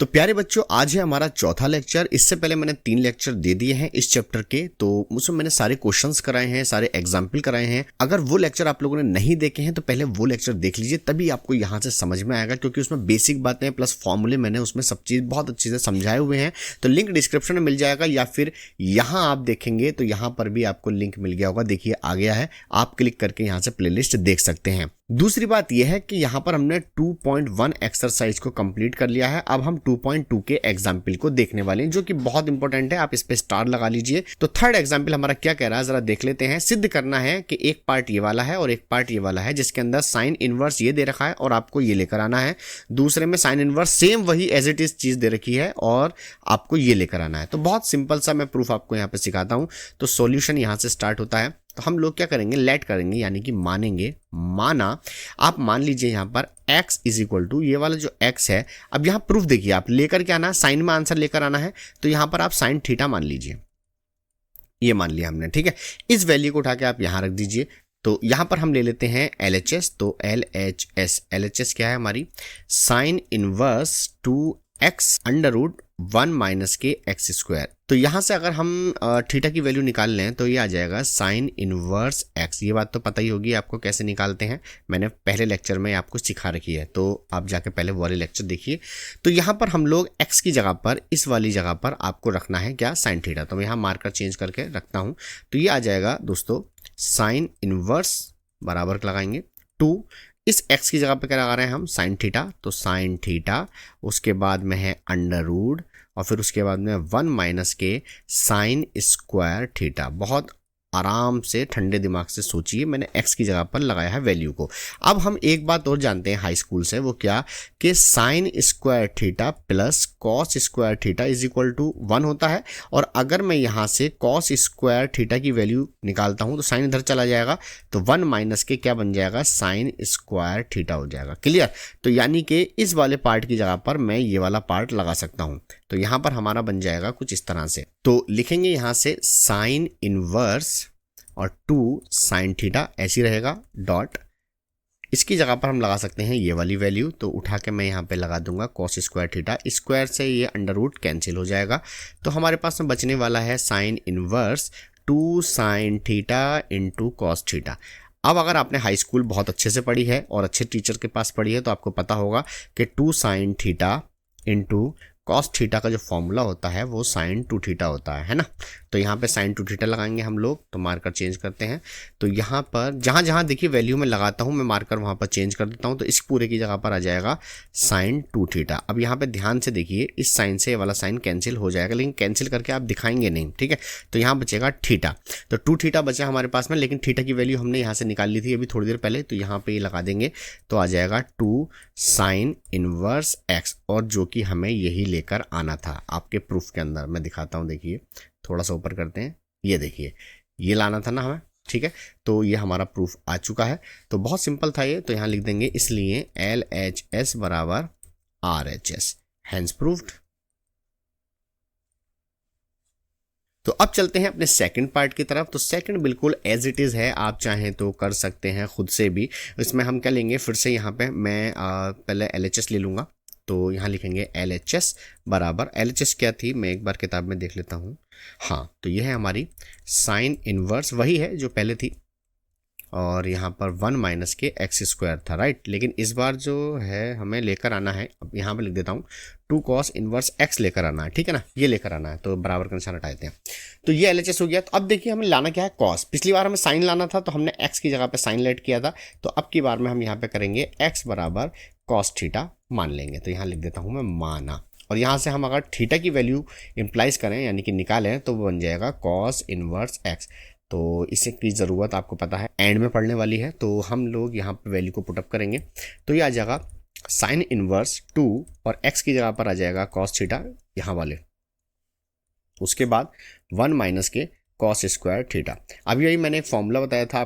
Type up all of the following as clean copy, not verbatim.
तो प्यारे बच्चों, आज है हमारा चौथा लेक्चर। इससे पहले मैंने 3 लेक्चर दे दिए हैं इस चैप्टर के, तो उसमें मैंने सारे क्वेश्चंस कराए हैं, सारे एग्जाम्पल कराए हैं। अगर वो लेक्चर आप लोगों ने नहीं देखे हैं तो पहले वो लेक्चर देख लीजिए, तभी आपको यहाँ से समझ में आएगा, क्योंकि उसमें बेसिक बातें प्लस फॉर्मूले मैंने उसमें सब चीज़ बहुत अच्छे से समझाए हुए हैं। तो लिंक डिस्क्रिप्शन में मिल जाएगा, या फिर यहाँ आप देखेंगे तो यहाँ पर भी आपको लिंक मिल गया होगा। देखिए आ गया है, आप क्लिक करके यहाँ से प्लेलिस्ट देख सकते हैं। दूसरी बात यह है कि यहाँ पर हमने 2.1 एक्सरसाइज को कंप्लीट कर लिया है। अब हम 2.2 के एग्जाम्पल को देखने वाले हैं, जो कि बहुत इंपॉर्टेंट है। आप इस पे स्टार लगा लीजिए। तो थर्ड एग्जाम्पल हमारा क्या कह रहा है, जरा देख लेते हैं। सिद्ध करना है कि एक पार्ट ये वाला है और एक पार्ट ये वाला है, जिसके अंदर साइन इनवर्स ये दे रखा है और आपको ये लेकर आना है। दूसरे में साइन इनवर्स सेम वही एज इट इज चीज दे रखी है और आपको ये लेकर आना है। तो बहुत सिंपल सा मैं प्रूफ आपको यहाँ पे सिखाता हूँ। तो सॉल्यूशन यहाँ से स्टार्ट होता है। तो हम लोग क्या करेंगे, लेट करेंगे, यानी कि मानेंगे। माना, आप मान लीजिए यहाँ पर x इज इक्वल टू ये वाला जो x है। अब यहाँ प्रूफ देखिए, आप लेकर के आना है, साइन में आंसर लेकर आना है। तो यहाँ पर आप साइन थीटा मान लीजिए, ये मान लिया हमने, ठीक है। इस वैल्यू को उठा के आप यहाँ रख दीजिए। तो यहाँ पर हम ले लेते हैं LHS। तो LHS क्या है हमारी, sine inverse 2x under root 1 minus के एक्स स्क्वायर। तो यहाँ से अगर हम थीटा की वैल्यू निकाल लें तो ये आ जाएगा साइन इनवर्स x। ये बात तो पता ही होगी आपको कैसे निकालते हैं, मैंने पहले लेक्चर में आपको सिखा रखी है, तो आप जाके पहले वो वाले लेक्चर देखिए। तो यहाँ पर हम लोग x की जगह पर, इस वाली जगह पर आपको रखना है क्या, साइन थीटा। तो मैं यहाँ मार्कर चेंज करके रखता हूँ। तो ये आ जाएगा दोस्तों साइन इनवर्स बराबर लगाएंगे 2, इस x की जगह पे क्या लगा रहे हैं हम, साइन थीटा। तो साइन थीटा, उसके बाद में है अंडर रूट, और फिर उसके बाद में 1 माइनस के साइन स्क्वायर थीटा। बहुत आराम से ठंडे दिमाग से सोचिए, मैंने x की जगह पर लगाया है वैल्यू को। अब हम एक बात और जानते हैं हाई स्कूल से, वो क्या, कि sine square theta plus cos square theta is equal to 1 होता है। और अगर मैं यहाँ से कॉस स्क्वायर थीटा की वैल्यू निकालता हूँ तो साइन इधर चला जाएगा, तो 1 माइनस के क्या बन जाएगा, साइन स्क्वायर थीटा हो जाएगा। क्लियर। तो यानी कि इस वाले पार्ट की जगह पर मैं ये वाला पार्ट लगा सकता हूँ। तो यहाँ पर हमारा बन जाएगा कुछ इस तरह से। तो लिखेंगे यहाँ से साइन इनवर्स और 2 साइन थीटा, ऐसी रहेगा डॉट। इसकी जगह पर हम लगा सकते हैं ये वाली वैल्यू। तो उठा के मैं यहाँ पे लगा दूंगा कॉस स्क्वायर थीटा। स्क्वायर से ये अंडर रूट कैंसिल हो जाएगा। तो हमारे पास में बचने वाला है sine inverse 2 sine theta into cos theta. अब अगर आपने हाई स्कूल बहुत अच्छे से पढ़ी है और अच्छे टीचर के पास पढ़ी है तो आपको पता होगा कि 2 sine theta into cos theta का जो फॉर्मूला होता है वो साइन 2 थीटा होता है ना। तो यहाँ पे साइन 2 थीटा लगाएंगे हम लोग। तो मार्कर चेंज करते हैं। तो यहाँ पर जहाँ जहाँ देखिए वैल्यू में लगाता हूँ मैं मार्कर, वहाँ पर चेंज कर देता हूँ। तो इस पूरे की जगह पर आ जाएगा साइन 2 थीटा। अब यहाँ पे ध्यान से देखिए, इस साइन से ये वाला साइन कैंसिल हो जाएगा, लेकिन कैंसिल करके आप दिखाएंगे नहीं, ठीक है। तो यहाँ बचेगा थीटा। तो 2 थीटा बचा हमारे पास में, लेकिन थीटा की वैल्यू हमने यहाँ से निकाल ली थी अभी थोड़ी देर पहले। तो यहाँ पे ये लगा देंगे तो आ जाएगा 2 साइन इनवर्स x, और जो कि हमें यही लेकर आना था आपके प्रूफ के अंदर। मैं दिखाता हूँ, देखिए थोड़ा सा ऊपर करते हैं, ये देखिए ये लाना था ना हमें, ठीक है। तो ये हमारा प्रूफ आ चुका है। तो बहुत सिंपल था ये। तो यहाँ लिख देंगे इसलिए LHS बराबर RHS, हैंस प्रूव्ड। तो अब चलते हैं अपने सेकंड पार्ट की तरफ। तो सेकंड बिल्कुल एज इट इज़ है, आप चाहें तो कर सकते हैं खुद से भी। इसमें हम क्या लेंगे, फिर से यहाँ पे मैं पहले LHS ले लूँगा। तो यहाँ लिखेंगे LHS बराबर, LHS क्या थी मैं एक बार किताब में देख लेता हूँ। हाँ, तो यह है हमारी साइन इनवर्स, वही है जो पहले थी, और यहाँ पर 1 माइनस के एक्स स्क्वायर था, राइट। लेकिन इस बार जो है हमें लेकर आना है, अब यहाँ पे लिख देता हूँ 2 कॉस इनवर्स x लेकर आना है, ठीक है ना, ये लेकर आना है। तो बराबर का निशान हटा देते हैं। तो ये LHS हो गया। तो अब देखिए हमें लाना क्या है, कॉस। पिछली बार हमें साइन लाना था तो हमने x की जगह पे साइन लेट किया था। तो अब की बार में हम यहाँ पे करेंगे x बराबर कॉस थीटा मान लेंगे। तो यहाँ लिख देता हूँ मैं माना, और यहाँ से हम अगर थीटा की वैल्यू इम्प्लाइज करें यानी कि निकालें तो वो बन जाएगा कॉस इनवर्स x। तो इसे की ज़रूरत आपको पता है एंड में पढ़ने वाली है। तो हम लोग यहाँ पे वैल्यू को पुटअप करेंगे। तो ये आ जाएगा साइन इनवर्स 2 और x की जगह पर आ जाएगा कॉस थीटा यहाँ वाले, उसके बाद 1 माइनस के कॉस स्क्वायर थीटा। अब यही मैंने एक फॉर्मूला बताया था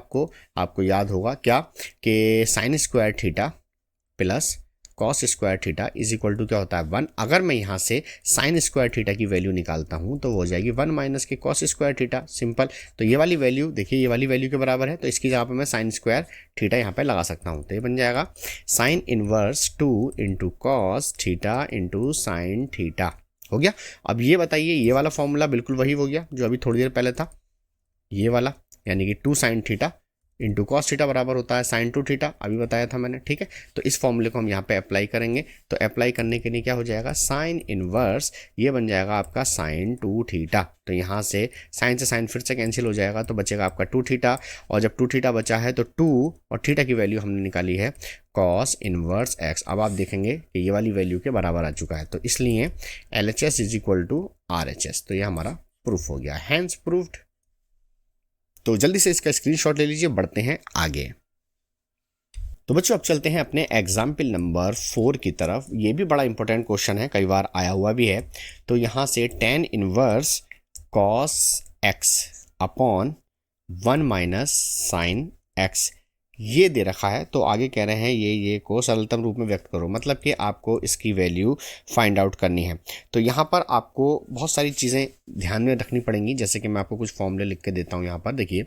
आपको याद होगा क्या, कि sine square theta plus cos square theta is equal to क्या होता है 1। अगर मैं यहाँ से साइन स्क्वायर थीटा की वैल्यू निकालता हूँ तो वो हो जाएगी 1 माइनस के कॉस स्क्वायर थीटा, सिंपल। तो ये वाली वैल्यू देखिए, ये वाली वैल्यू के बराबर है, तो इसकी जगह पर मैं साइन स्क्वायर थीटा यहाँ पे लगा सकता हूँ। तो ये बन जाएगा sine inverse 2 into cos theta into sine theta, हो गया। अब ये बताइए, ये वाला फॉर्मूला बिल्कुल वही हो गया जो अभी थोड़ी देर पहले था, ये वाला, यानी कि 2 sine theta into cos theta बराबर होता है साइन 2 थीटा, अभी बताया था मैंने, ठीक है। तो इस फॉर्मूले को हम यहाँ पे अप्लाई करेंगे। तो अप्लाई करने के लिए क्या हो जाएगा, साइन इनवर्स ये बन जाएगा आपका साइन 2 थीटा। तो यहाँ से साइन फिर से कैंसिल हो जाएगा, तो बचेगा आपका 2 थीटा। और जब 2 थीटा बचा है तो 2 और थीटा की वैल्यू हमने निकाली है कॉस इनवर्स एक्स। अब आप देखेंगे कि ये वाली वैल्यू के बराबर आ चुका है, तो इसलिए LHS is equal to RHS। तो ये हमारा प्रूफ हो गया, हैंस प्रूफ्ड। तो जल्दी से इसका स्क्रीनशॉट ले लीजिए, बढ़ते हैं आगे। तो बच्चों अब चलते हैं अपने एग्जाम्पल नंबर 4 की तरफ। ये भी बड़ा इंपॉर्टेंट क्वेश्चन है, कई बार आया हुआ भी है। तो यहाँ से tan inverse cos x upon 1 minus sine x ये दे रखा है। तो आगे कह रहे हैं ये को सरलतम रूप में व्यक्त करो, मतलब कि आपको इसकी वैल्यू फाइंड आउट करनी है। तो यहाँ पर आपको बहुत सारी चीज़ें ध्यान में रखनी पड़ेंगी, जैसे कि मैं आपको कुछ फॉर्मूले लिख के देता हूँ। यहाँ पर देखिए,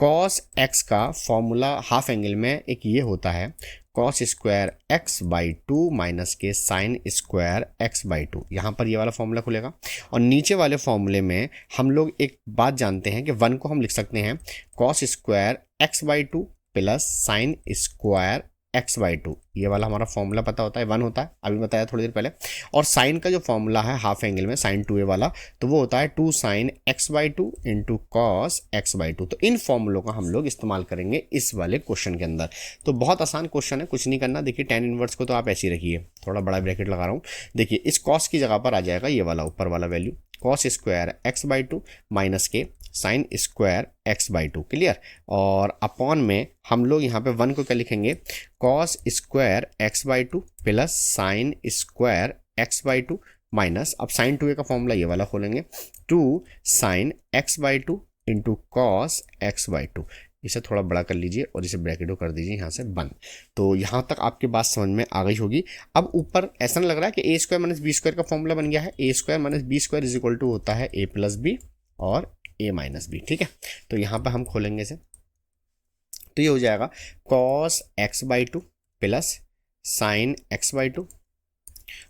cos x का फॉर्मूला हाफ एंगल में एक ये होता है cos square x by 2 minus के साइन स्क्वायर x बाई 2। यहाँ पर ये वाला फॉर्मूला खुलेगा। और नीचे वाले फॉर्मूले में हम लोग एक बात जानते हैं कि 1 को हम लिख सकते हैं cos square x by 2 plus sine square x by 2। ये वाला हमारा फॉर्मूला पता होता है, 1 होता है, अभी बताया थोड़ी देर पहले। और साइन का जो फॉर्मूला है हाफ एंगल में साइन 2a वाला, तो वो होता है 2 sine x by 2 into cos x by 2। तो इन फॉर्मूलों का हम लोग इस्तेमाल करेंगे इस वाले क्वेश्चन के अंदर। तो बहुत आसान क्वेश्चन है, कुछ नहीं करना। देखिए tan इनवर्स को तो आप ऐसे ही रखिए, थोड़ा बड़ा ब्रैकेट लगा रहा हूँ। देखिए इस कॉस की जगह पर आ जाएगा ये वाला ऊपर वाला value cos square x by 2 minus के sine square x by 2, clear. और अपॉन में हम लोग यहाँ पे 1 को क्या लिखेंगे, cos square x by 2 plus sine square x by 2 minus, अब साइन 2a का फॉर्मूला ये वाला खोलेंगे, 2 sine x by 2 into cos x by 2। इसे थोड़ा बड़ा कर लीजिए और इसे ब्रैकेट कर दीजिए यहाँ से बंद। तो यहाँ तक आपकी बात समझ में आ गई होगी। अब ऊपर ऐसा नहीं लग रहा है कि a square minus B square का फॉर्मूला बन गया है। a square minus B square is equal to होता है a प्लस बी और a माइनस बी, ठीक है। तो यहाँ पर हम खोलेंगे इसे, तो ये हो जाएगा cos x by 2 plus sine x by 2,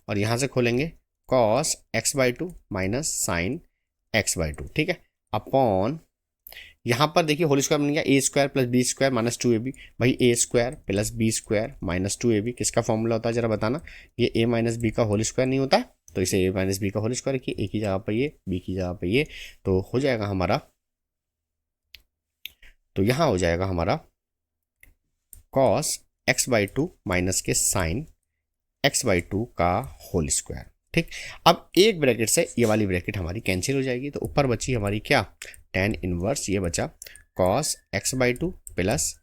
और यहाँ से खोलेंगे cos x by 2 minus sine x by 2, ठीक है, अपॉन यहाँ पर देखिए होल स्क्वायर बन गया a square plus B square minus 2ab। भाई a square plus B square minus 2ab किसका फॉर्मूला होता है जरा बताना, ये a माइनस बी का होल स्क्वायर नहीं होता है। तो इसे a माइनस बी का होल स्क्वायर रखिए, a की जगह पर ये, b की जगह पर ये, तो हो जाएगा हमारा, तो यहाँ हो जाएगा हमारा कॉस x बाई 2 माइनस के साइन x बाई 2 का होल स्क्वायर, ठीक। अब एक ब्रैकेट से ये वाली ब्रैकेट हमारी कैंसिल हो जाएगी, तो ऊपर बची हमारी क्या, tan इनवर्स ये बचा cos x by 2 plus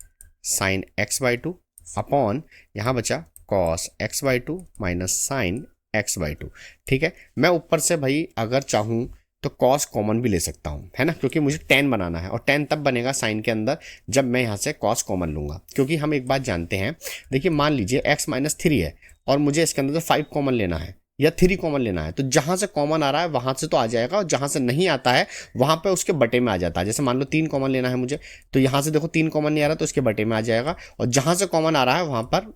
sine x by 2 upon यहाँ बचा cos x by 2 minus sine x by 2, ठीक है। मैं ऊपर से भाई अगर चाहूँ तो cos कॉमन भी ले सकता हूँ, है ना, क्योंकि मुझे tan बनाना है, और tan तब बनेगा साइन के अंदर जब मैं यहाँ से cos कॉमन लूँगा। क्योंकि हम एक बात जानते हैं, देखिए मान लीजिए x माइनस 3 है और मुझे इसके अंदर से 5 कॉमन लेना है या 3 कॉमन लेना है, तो जहां से कॉमन आ रहा है वहां से तो आ जाएगा, और जहां से नहीं आता है वहां पे उसके बटे में आ जाता है। जैसे मान लो 3 कॉमन लेना है मुझे, तो यहां से देखो 3 कॉमन नहीं आ रहा तो उसके बटे में आ जाएगा, और जहां से कॉमन आ रहा है वहां पर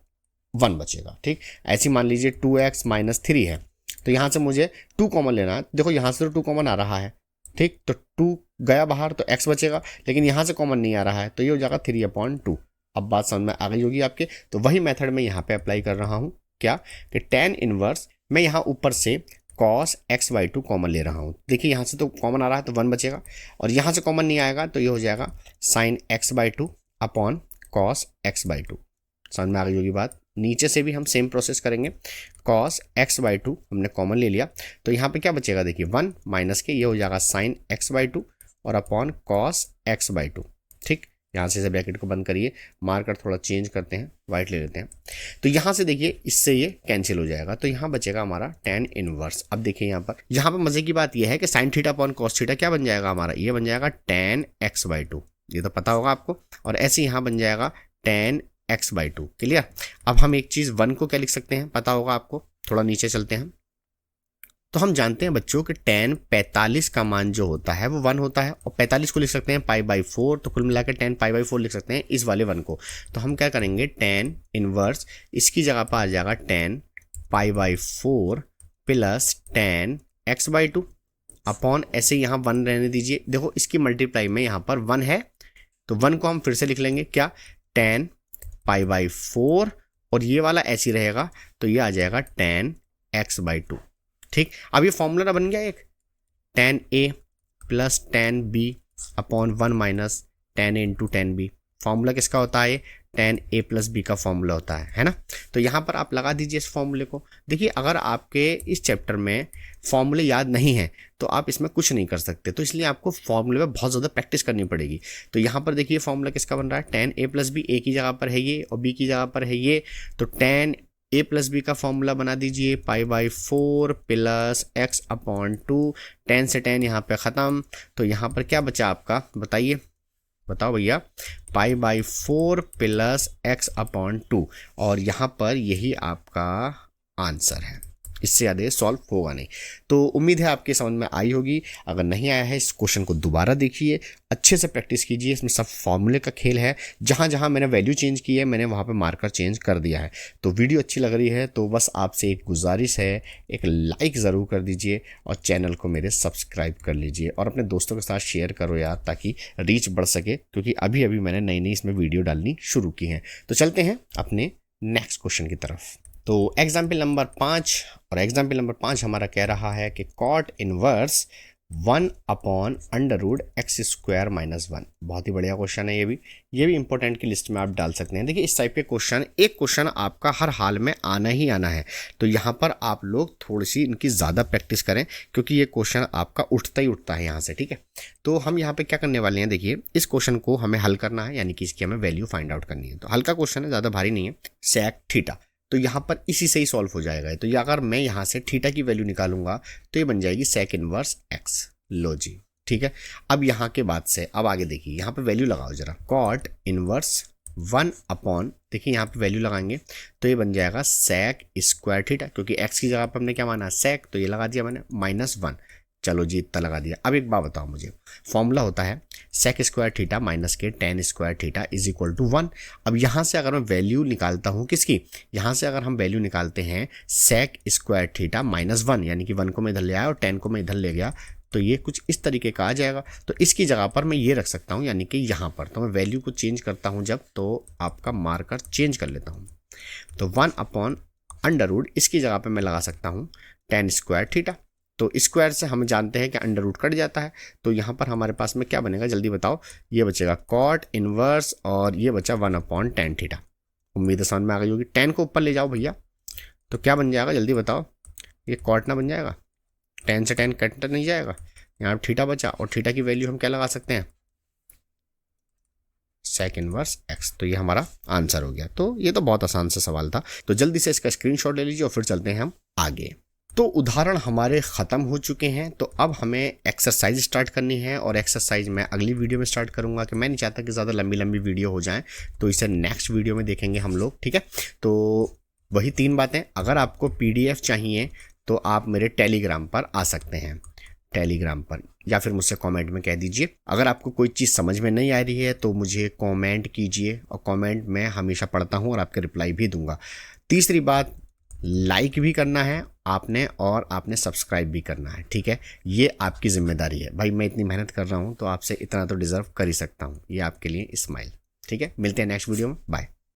1 बचेगा, ठीक। ऐसी मान लीजिए 2x माइनस 3 है, तो यहाँ से मुझे 2 कॉमन लेना है, देखो यहाँ से तो 2 कॉमन आ रहा है, ठीक, तो 2 गया बाहर तो x बचेगा, लेकिन यहाँ से कॉमन नहीं आ रहा है तो ये हो जाएगा 3/2। अब बात समझ में आ गई होगी आपके। तो वही मेथड मैं यहाँ पे अप्लाई कर रहा हूँ, क्या कि tan इनवर्स मैं यहाँ ऊपर से cos x बाई 2 कॉमन ले रहा हूँ। देखिए यहाँ से तो कॉमन आ रहा है तो 1 बचेगा, और यहाँ से कॉमन नहीं आएगा तो ये हो जाएगा sine x by 2 upon cos x by 2। समझ में आ गई होगी बात। नीचे से भी हम सेम प्रोसेस करेंगे, cos x बाई 2 हमने कॉमन ले लिया, तो यहाँ पे क्या बचेगा, देखिए 1 माइनस के ये हो जाएगा साइन x बाई 2 और अपॉन cos x बाई 2, ठीक। यहाँ से इसे ब्रैकेट को बंद करिए, मार्कर थोड़ा चेंज करते हैं, वाइट ले लेते हैं। तो यहाँ से देखिए इससे ये कैंसिल हो जाएगा, तो यहाँ बचेगा हमारा tan इनवर्स। अब देखिए यहाँ पर मजे की बात यह है कि sine theta upon cos theta क्या बन जाएगा हमारा, ये बन जाएगा tan x बाई 2, ये तो पता होगा आपको। और ऐसे यहाँ बन जाएगा tan x/2। क्लियर। अब हम एक चीज़ 1 को क्या लिख सकते हैं, पता होगा आपको, थोड़ा नीचे चलते हैं। तो हम जानते हैं बच्चों कि tan 45 का मान जो होता है वो 1 होता है, और 45 को लिख सकते हैं π/4, तो कुल मिलाकर tan π/4 लिख सकते हैं इस वाले 1 को। तो हम क्या करेंगे, tan इनवर्स इसकी जगह पर आ जाएगा tan π/4 plus tan x/2 upon, ऐसे यहाँ 1 रहने दीजिए। देखो इसकी मल्टीप्लाई में यहाँ पर 1 है, तो 1 को हम फिर से लिख लेंगे क्या, tan π/4, और ये वाला ऐसे रहेगा, तो ये आ जाएगा tan x/2। ठीक, अब ये फॉर्मूला बन गया एक, tan a plus tan b upon 1 minus tan a into tan b। Formula किसका होता है, tan a प्लस बी का फॉर्मूला होता है ना। तो यहाँ पर आप लगा दीजिए इस फॉर्मूले को। देखिए अगर आपके इस चैप्टर में फॉर्मूले याद नहीं है तो आप इसमें कुछ नहीं कर सकते, तो इसलिए आपको फॉर्मूले में बहुत ज़्यादा प्रैक्टिस करनी पड़ेगी। तो यहाँ पर देखिए फॉर्मूला किसका बन रहा है, tan a plus B, a की जगह पर है ये और b की जगह पर है ये, तो tan a प्लस बी का फॉर्मूला बना दीजिए π/4 प्लस x/2। tan से tan यहाँ पे ख़त्म, तो यहाँ पर क्या बचा आपका, बताइए, बताओ भैया, π/4 प्लस x/2, और यहाँ पर यही आपका आंसर है। इससे ज़्यादा सॉल्व होगा नहीं। तो उम्मीद है आपके समझ में आई होगी। अगर नहीं आया है इस क्वेश्चन को दोबारा देखिए, अच्छे से प्रैक्टिस कीजिए। इसमें सब फॉर्मूले का खेल है, जहाँ जहाँ मैंने वैल्यू चेंज की है मैंने वहाँ पे मार्कर चेंज कर दिया है। तो वीडियो अच्छी लग रही है तो बस आपसे एक गुजारिश है, एक लाइक ज़रूर कर दीजिए और चैनल को मेरे सब्सक्राइब कर लीजिए और अपने दोस्तों के साथ शेयर करो यार, ताकि रीच बढ़ सके, क्योंकि अभी अभी मैंने नई नई इसमें वीडियो डालनी शुरू की है। तो चलते हैं अपने नेक्स्ट क्वेश्चन की तरफ। तो एग्जाम्पल नंबर 5, और एग्जाम्पल नंबर 5 हमारा कह रहा है कि कॉट इनवर्स 1/√x² - 1। बहुत ही बढ़िया क्वेश्चन है ये भी इंपॉर्टेंट की लिस्ट में आप डाल सकते हैं। देखिए इस टाइप के क्वेश्चन, एक क्वेश्चन आपका हर हाल में आना ही आना है, तो यहाँ पर आप लोग थोड़ी सी इनकी ज़्यादा प्रैक्टिस करें, क्योंकि ये क्वेश्चन आपका उठता ही उठता है यहाँ से। ठीक है, तो हम यहाँ पे क्या करने वाले हैं, देखिए इस क्वेश्चन को हमें हल करना है, यानी कि इसकी हमें वैल्यू फाइंड आउट करनी है। तो हल्का क्वेश्चन है, ज़्यादा भारी नहीं है, sec थीटा, तो यहाँ पर इसी से ही सॉल्व हो जाएगा। तो ये अगर मैं यहाँ से थीटा की वैल्यू निकालूंगा तो ये बन जाएगी sec इनवर्स x। लो जी, ठीक है। अब यहाँ के बाद से अब आगे देखिए, यहाँ पे वैल्यू लगाओ जरा, cot इनवर्स 1 अपॉन, देखिए यहाँ पे वैल्यू लगाएंगे तो ये बन जाएगा sec स्क्वायर थीटा, क्योंकि x की जगह पर हमने क्या माना sec, तो ये लगा दिया मैंने -1। चलो जी इतना लगा दिया। अब एक बात बताओ मुझे, फॉर्मूला होता है sec स्क्वायर थीटा माइनस के tan square theta is equal to 1। अब यहाँ से अगर मैं वैल्यू निकालता हूँ किसकी, यहाँ से अगर हम वैल्यू निकालते हैं sec स्क्वायर थीटा -1, यानी कि 1 को मैं इधर ले आया और 10 को मैं इधर ले गया, तो ये कुछ इस तरीके का आ जाएगा। तो इसकी जगह पर मैं ये रख सकता हूँ, यानी कि यहाँ पर तो मैं वैल्यू को चेंज करता हूँ जब, तो आपका मार्कर चेंज कर लेता हूँ। तो 1/√, इसकी जगह पर मैं लगा सकता हूँ tan स्क्वायर थीटा। तो स्क्वायर से हम जानते हैं कि अंडर रूट कट जाता है, तो यहाँ पर हमारे पास में क्या बनेगा, जल्दी बताओ, ये बचेगा कॉट इनवर्स और ये बचा 1/tan थीटा। उम्मीद है समझ में आ गई होगी। 10 को ऊपर ले जाओ भैया, तो क्या बन जाएगा, जल्दी बताओ, ये कॉट ना बन जाएगा, 10 से 10 कट नहीं जाएगा, यहाँ पर थीटा बचा, और थीटा की वैल्यू हम क्या लगा सकते हैं, sec इनवर्स x। तो ये हमारा आंसर हो गया। तो ये तो बहुत आसान सा सवाल था, तो जल्दी से इसका स्क्रीनशॉट ले लीजिए और फिर चलते हैं हम आगे। तो उदाहरण हमारे ख़त्म हो चुके हैं, तो अब हमें एक्सरसाइज स्टार्ट करनी है, और एक्सरसाइज मैं अगली वीडियो में स्टार्ट करूंगा, कि मैं नहीं चाहता कि ज़्यादा लंबी लंबी वीडियो हो जाए, तो इसे नेक्स्ट वीडियो में देखेंगे हम लोग। ठीक है, तो वही 3 बातें, अगर आपको PDF चाहिए तो आप मेरे टेलीग्राम पर आ सकते हैं, टेलीग्राम पर, या फिर मुझसे कमेंट में कह दीजिए। अगर आपको कोई चीज़ समझ में नहीं आ रही है तो मुझे कमेंट कीजिए, और कमेंट मैं हमेशा पढ़ता हूँ और आपके रिप्लाई भी दूंगा। तीसरी बात, लाइक भी करना है आपने, और आपने सब्सक्राइब भी करना है। ठीक है, ये आपकी जिम्मेदारी है भाई, मैं इतनी मेहनत कर रहा हूँ तो आपसे इतना तो डिजर्व कर ही सकता हूँ, ये आपके लिए स्माइल। ठीक है, मिलते हैं नेक्स्ट वीडियो में, बाय।